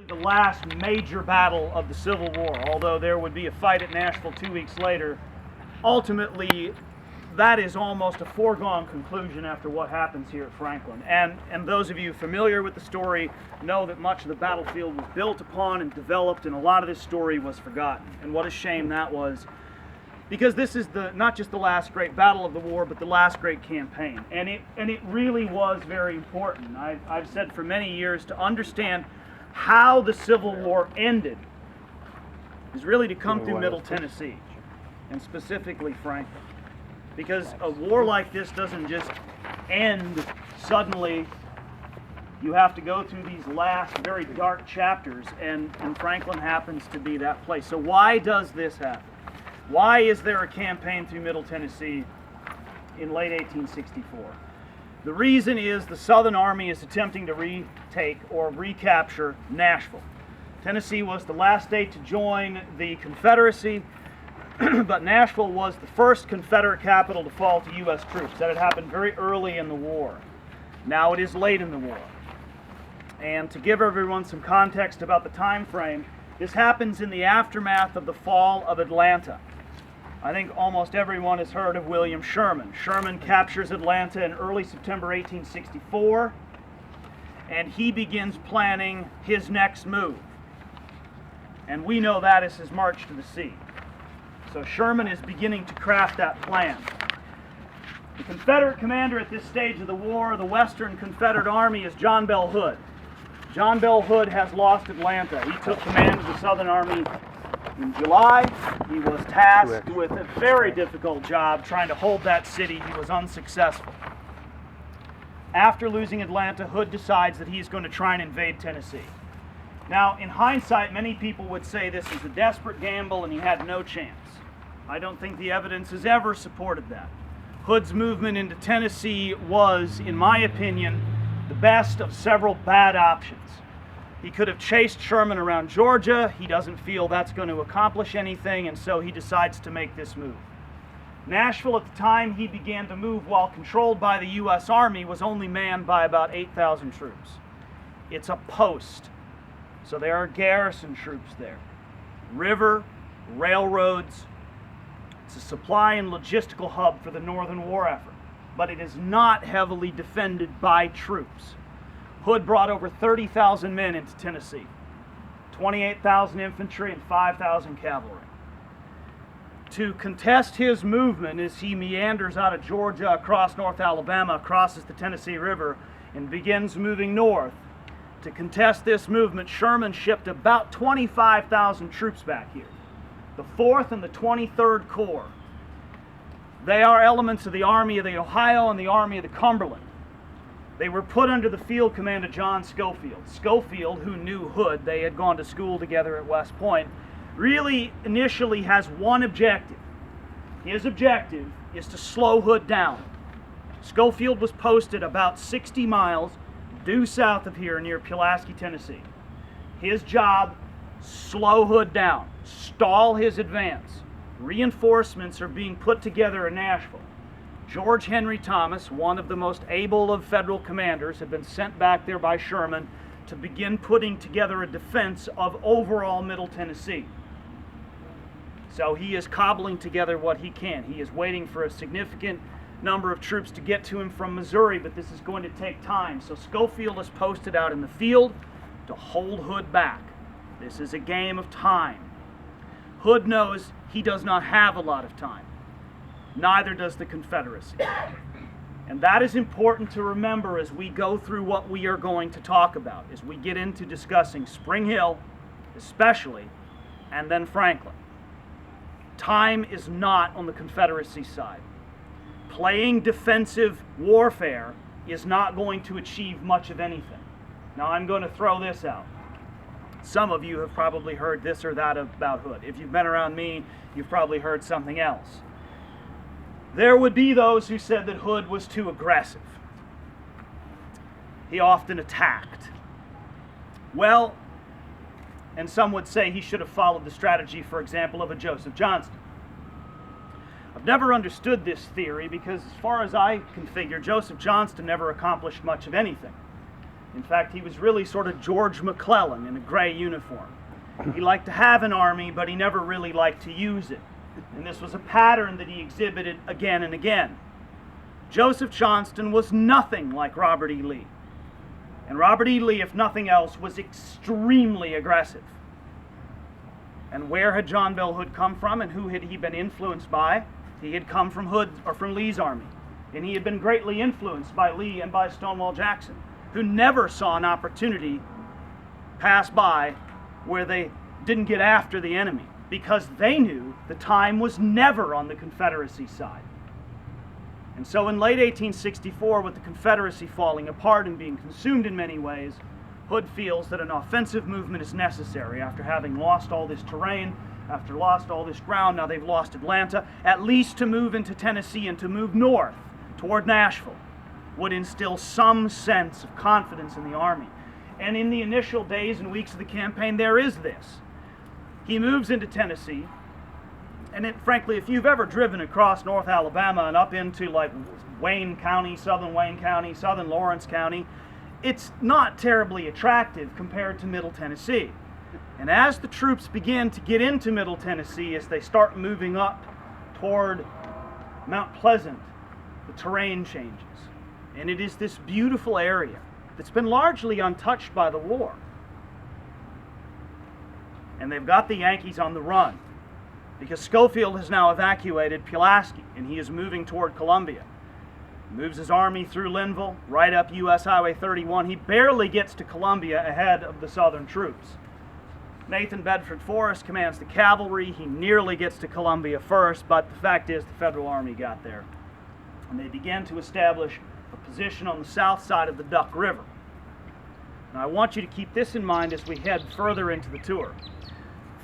The last major battle of the Civil War, although there would be a fight at Nashville 2 weeks later, ultimately that is almost a foregone conclusion after what happens here at Franklin. And those of you familiar with the story know that much of the battlefield was built upon and developed, and a lot of this story was forgotten. And what a shame that was, because this is not just the last great battle of the war, but the last great campaign. And it really was very important. I've said for many years, to understand how the Civil War ended is really to come through Middle Tennessee, and specifically Franklin. Because a war like this doesn't just end suddenly. You have to go through these last very dark chapters, and Franklin happens to be that place. So why does this happen? Why is there a campaign through Middle Tennessee in late 1864? The reason is the Southern Army is attempting to retake or recapture Nashville. Tennessee was the last state to join the Confederacy, but Nashville was the first Confederate capital to fall to U.S. troops. That had happened very early in the war. Now it is late in the war. And to give everyone some context about the time frame, this happens in the aftermath of the fall of Atlanta. I think almost everyone has heard of William Sherman. Sherman captures Atlanta in early September 1864, and he begins planning his next move. And we know that is his march to the sea. So Sherman is beginning to craft that plan. The Confederate commander at this stage of the war, the Western Confederate Army, is John Bell Hood. John Bell Hood has lost Atlanta. He took command of the Southern Army in July. He was tasked with a very difficult job trying to hold that city. He was unsuccessful. After losing Atlanta, Hood decides that he's going to try and invade Tennessee. Now, in hindsight, many people would say this is a desperate gamble and he had no chance. I don't think the evidence has ever supported that. Hood's movement into Tennessee was, in my opinion, the best of several bad options. He could have chased Sherman around Georgia. He doesn't feel that's going to accomplish anything, and so he decides to make this move. Nashville, at the time he began to move while controlled by the U.S. Army, was only manned by about 8,000 troops. It's a post, so there are garrison troops there. River, railroads. It's a supply and logistical hub for the Northern War effort, but it is not heavily defended by troops. Hood brought over 30,000 men into Tennessee, 28,000 infantry and 5,000 cavalry. To contest his movement as he meanders out of Georgia, across North Alabama, crosses the Tennessee River, and begins moving north, to contest this movement, Sherman shipped about 25,000 troops back here. The 4th and the 23rd Corps. They are elements of the Army of the Ohio and the Army of the Cumberland. They were put under the field command of John Schofield. Schofield, who knew Hood, they had gone to school together at West Point, really initially has one objective. His objective is to slow Hood down. Schofield was posted about 60 miles due south of here near Pulaski, Tennessee. His job, slow Hood down, stall his advance. Reinforcements are being put together in Nashville. George Henry Thomas, one of the most able of Federal commanders, had been sent back there by Sherman to begin putting together a defense of overall Middle Tennessee. So he is cobbling together what he can. He is waiting for a significant number of troops to get to him from Missouri, but this is going to take time. So Schofield is posted out in the field to hold Hood back. This is a game of time. Hood knows he does not have a lot of time. Neither does the Confederacy. And that is important to remember as we go through what we are going to talk about, as we get into discussing Spring Hill, especially, and then Franklin. Time is not on the Confederacy side. Playing defensive warfare is not going to achieve much of anything. Now I'm going to throw this out. Some of you have probably heard this or that about Hood. If you've been around me, you've probably heard something else. There would be those who said that Hood was too aggressive. He often attacked. Well, and some would say he should have followed the strategy, for example, of a Joseph Johnston. I've never understood this theory because, as far as I can figure, Joseph Johnston never accomplished much of anything. In fact, he was really sort of George McClellan in a gray uniform. He liked to have an army, but he never really liked to use it. And this was a pattern that he exhibited again and again. Joseph Johnston was nothing like Robert E. Lee. And Robert E. Lee, if nothing else, was extremely aggressive. And where had John Bell Hood come from, and who had he been influenced by? He had come from Lee's army. And he had been greatly influenced by Lee and by Stonewall Jackson, who never saw an opportunity pass by where they didn't get after the enemy, because they knew the time was never on the Confederacy side. And so in late 1864, with the Confederacy falling apart and being consumed in many ways, Hood feels that an offensive movement is necessary after having lost all this terrain, after lost all this ground. Now they've lost Atlanta. At least to move into Tennessee and to move north toward Nashville would instill some sense of confidence in the army. And in the initial days and weeks of the campaign, there is this. He moves into Tennessee, and frankly, if you've ever driven across North Alabama and up into like Wayne County, southern Lawrence County, it's not terribly attractive compared to Middle Tennessee. And as the troops begin to get into Middle Tennessee, as they start moving up toward Mount Pleasant, the terrain changes. And it is this beautiful area that's been largely untouched by the war. And they've got the Yankees on the run, because Schofield has now evacuated Pulaski, and he is moving toward Columbia. He moves his army through Linville, right up U.S. Highway 31. He barely gets to Columbia ahead of the Southern troops. Nathan Bedford Forrest commands the cavalry. He nearly gets to Columbia first, but the fact is the Federal Army got there. And they began to establish a position on the south side of the Duck River. Now I want you to keep this in mind as we head further into the tour.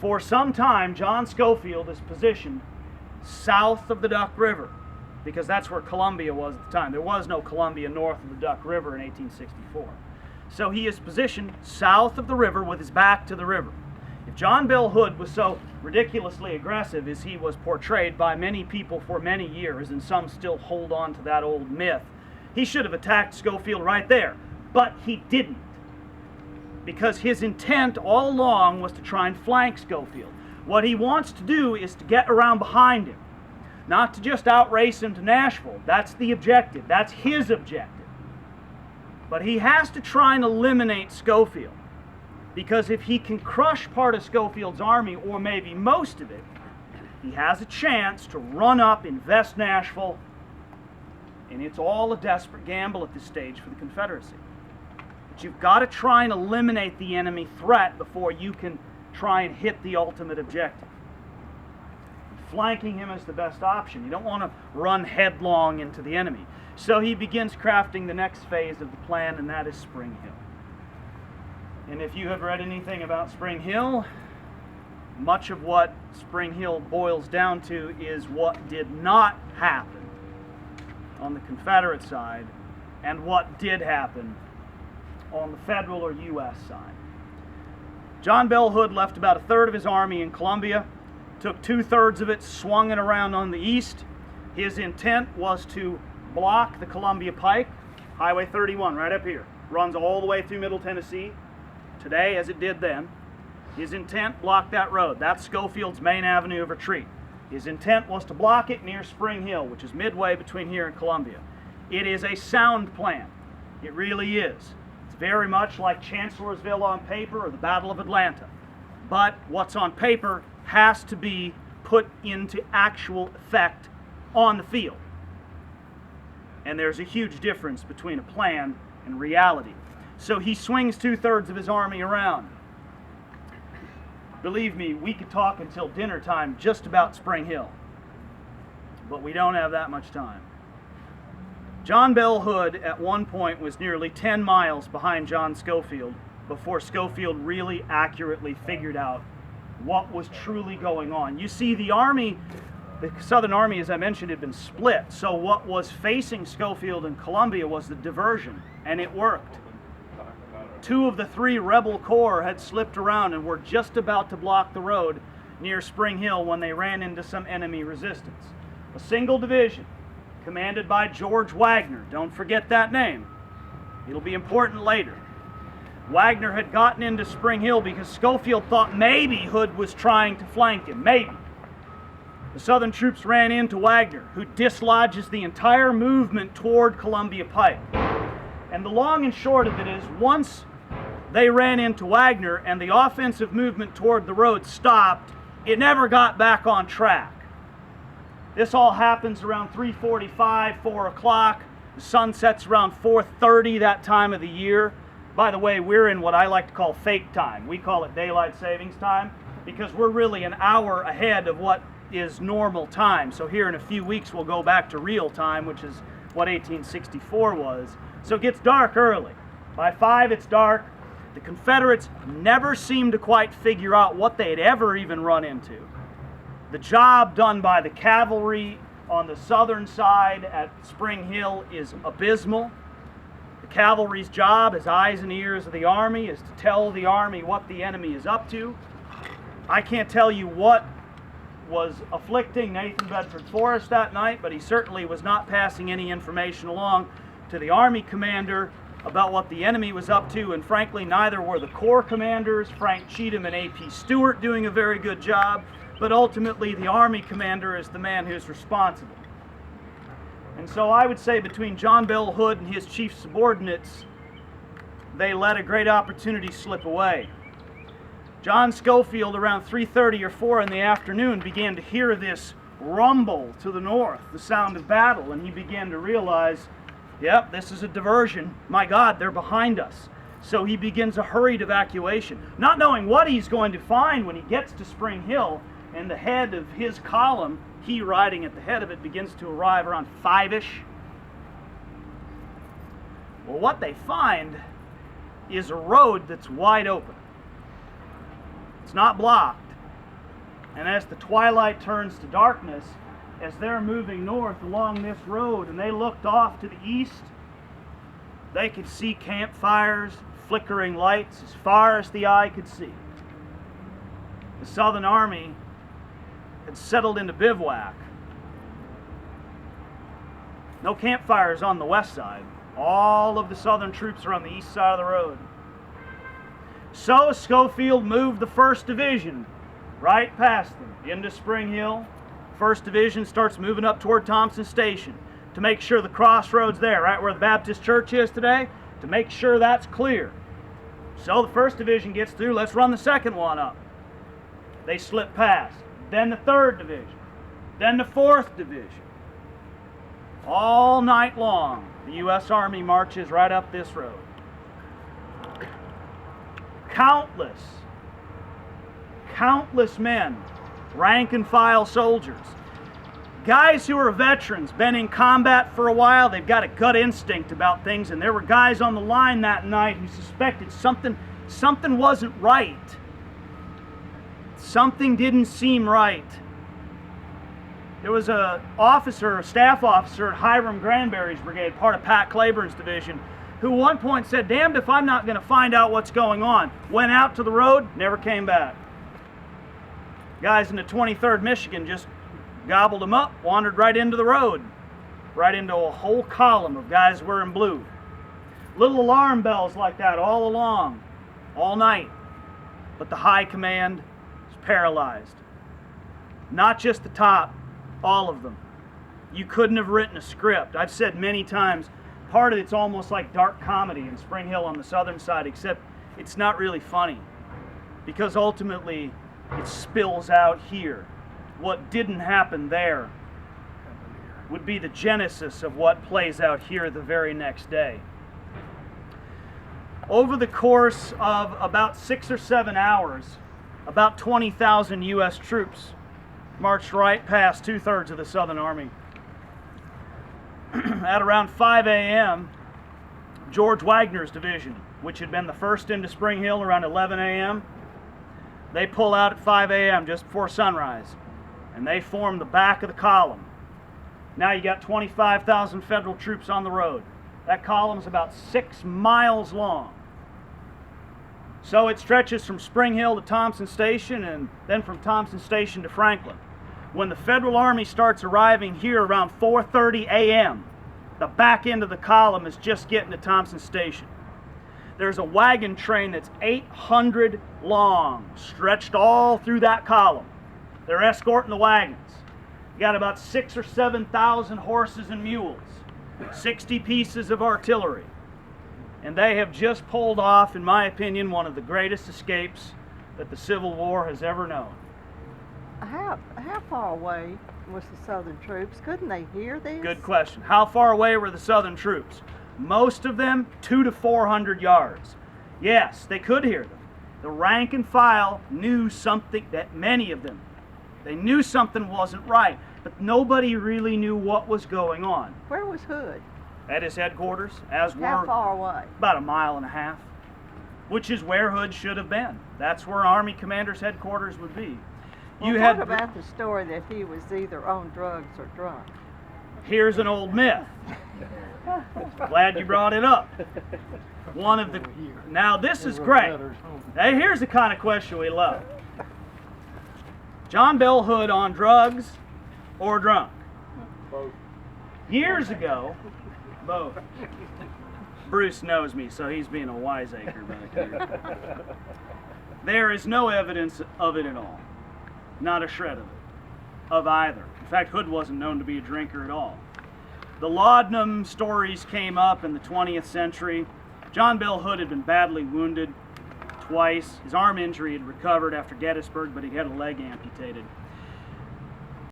For some time, John Schofield is positioned south of the Duck River, because that's where Columbia was at the time. There was no Columbia north of the Duck River in 1864. So he is positioned south of the river with his back to the river. If John Bell Hood was so ridiculously aggressive as he was portrayed by many people for many years, and some still hold on to that old myth, he should have attacked Schofield right there. But he didn't, because his intent all along was to try and flank Schofield. What he wants to do is to get around behind him, not to just outrace him to Nashville. That's the objective. That's his objective. But he has to try and eliminate Schofield, because if he can crush part of Schofield's army, or maybe most of it, he has a chance to run up, invest Nashville, and it's all a desperate gamble at this stage for the Confederacy. But you've got to try and eliminate the enemy threat before you can try and hit the ultimate objective. Flanking him is the best option. You don't want to run headlong into the enemy. So he begins crafting the next phase of the plan, and that is Spring Hill. And if you have read anything about Spring Hill, much of what Spring Hill boils down to is what did not happen on the Confederate side and what did happen on the Federal or U.S. side. John Bell Hood left about a third of his army in Columbia, took 2/3 of it, swung it around on the east. His intent was to block the Columbia Pike, Highway 31 right up here, runs all the way through Middle Tennessee, today as it did then. His intent blocked that road. That's Schofield's main avenue of retreat. His intent was to block it near Spring Hill, which is midway between here and Columbia. It is a sound plan. It really is. It's very much like Chancellorsville on paper or the Battle of Atlanta. But what's on paper has to be put into actual effect on the field. And there's a huge difference between a plan and reality. So he swings 2/3 of his army around. Believe me, we could talk until dinner time just about Spring Hill, but we don't have that much time. John Bell Hood at one point was nearly 10 miles behind John Schofield before Schofield really accurately figured out what was truly going on. You see, the army, the Southern Army, as I mentioned, had been split, so what was facing Schofield and Columbia was the diversion, and it worked. 2 of the 3 rebel corps had slipped around and were just about to block the road near Spring Hill when they ran into some enemy resistance. A single division, commanded by George Wagner, don't forget that name, it'll be important later, Wagner had gotten into Spring Hill because Schofield thought maybe Hood was trying to flank him, maybe. The Southern troops ran into Wagner, who dislodges the entire movement toward Columbia Pike. And the long and short of it is, once they ran into Wagner and the offensive movement toward the road stopped, it never got back on track. This all happens around 3:45, 4 o'clock. The sun sets around 4:30 that time of the year. By the way, we're in what I like to call fake time. We call it daylight savings time because we're really an hour ahead of what is normal time. So here in a few weeks we'll go back to real time, which is what 1864 was. So it gets dark early. By 5 it's dark. The Confederates never seemed to quite figure out what they'd ever even run into. The job done by the cavalry on the southern side at Spring Hill is abysmal. The cavalry's job as eyes and ears of the army is to tell the army what the enemy is up to. I can't tell you what was afflicting Nathan Bedford Forrest that night, but he certainly was not passing any information along to the army commander about what the enemy was up to, and frankly neither were the corps commanders, Frank Cheatham and A.P. Stewart, doing a very good job, but ultimately the army commander is the man who's responsible. And so I would say between John Bell Hood and his chief subordinates, they let a great opportunity slip away. John Schofield around 3:30 or 4 in the afternoon began to hear this rumble to the north, the sound of battle, and he began to realize, yep, this is a diversion. My God, they're behind us. So he begins a hurried evacuation, not knowing what he's going to find when he gets to Spring Hill, and the head of his column, he riding at the head of it, begins to arrive around 5-ish. Well, what they find is a road that's wide open. It's not blocked. And as the twilight turns to darkness, as they're moving north along this road and they looked off to the east, they could see campfires, flickering lights as far as the eye could see. The Southern Army had settled into bivouac. No campfires on the west side. All of the Southern troops are on the east side of the road. So Schofield moved the 1st Division right past them into Spring Hill. 1st Division starts moving up toward Thompson Station to make sure the crossroads there, right where the Baptist church is today, to make sure that's clear. So the 1st Division gets through, let's run the 2nd one up. They slip past. Then the 3rd Division. Then the 4th Division. All night long, the U.S. Army marches right up this road. Countless men, rank and file soldiers, guys who are veterans, been in combat for a while, they've got a gut instinct about things, and there were guys on the line that night who suspected something wasn't right. Something didn't seem right. There was a staff officer at Hiram Granberry's brigade, part of Pat Claiborne's division, who at one point said, damned if I'm not going to find out what's going on. Went out to the road, never came back. Guys in the 23rd Michigan just gobbled them up, wandered right into the road, right into a whole column of guys wearing blue. Little alarm bells like that all along, all night. But the high command is paralyzed. Not just the top, all of them. You couldn't have written a script. I've said many times, part of it's almost like dark comedy in Spring Hill on the southern side, except it's not really funny, because ultimately it spills out here. What didn't happen there would be the genesis of what plays out here the very next day. Over the course of about 6 or 7 hours, about 20,000 U.S. troops marched right past 2/3 of the Southern Army. At around 5 a.m., George Wagner's division, which had been the first into Spring Hill around 11 a.m., they pull out at 5 a.m. just before sunrise, and they form the back of the column. Now you got 25,000 federal troops on the road. That column is about 6 miles long. So it stretches from Spring Hill to Thompson Station, and then from Thompson Station to Franklin. When the Federal Army starts arriving here around 4:30 a.m., the back end of the column is just getting to Thompson Station. There's a wagon train that's 800 long, stretched all through that column. They're escorting the wagons. You got about 6,000 or 7,000 horses and mules, 60 pieces of artillery. And they have just pulled off, in my opinion, one of the greatest escapes that the Civil War has ever known. How far away was the Southern troops? Couldn't they hear this? Good question. How far away were the Southern troops? Most of them 200 to 400 yards. Yes, they could hear them. The rank and file knew something, that many of them, they knew something wasn't right, but nobody really knew what was going on. Where was Hood? At his headquarters, as How were far away? about 1.5 miles, which is where Hood should have been. That's where Army Commander's headquarters would be. Well, what about the story that he was either on drugs or drunk? Here's an old myth. Glad you brought it up. Now this is great. Now here's the kind of question we love. John Bell Hood on drugs or drunk? Both. Years ago, both. Bruce knows me, so he's being a wiseacre back here. There is no evidence of it at all. Not a shred of it. Of either. In fact, Hood wasn't known to be a drinker at all. The laudanum stories came up in the 20th century. John Bell Hood had been badly wounded twice. His arm injury had recovered after Gettysburg, but he had a leg amputated.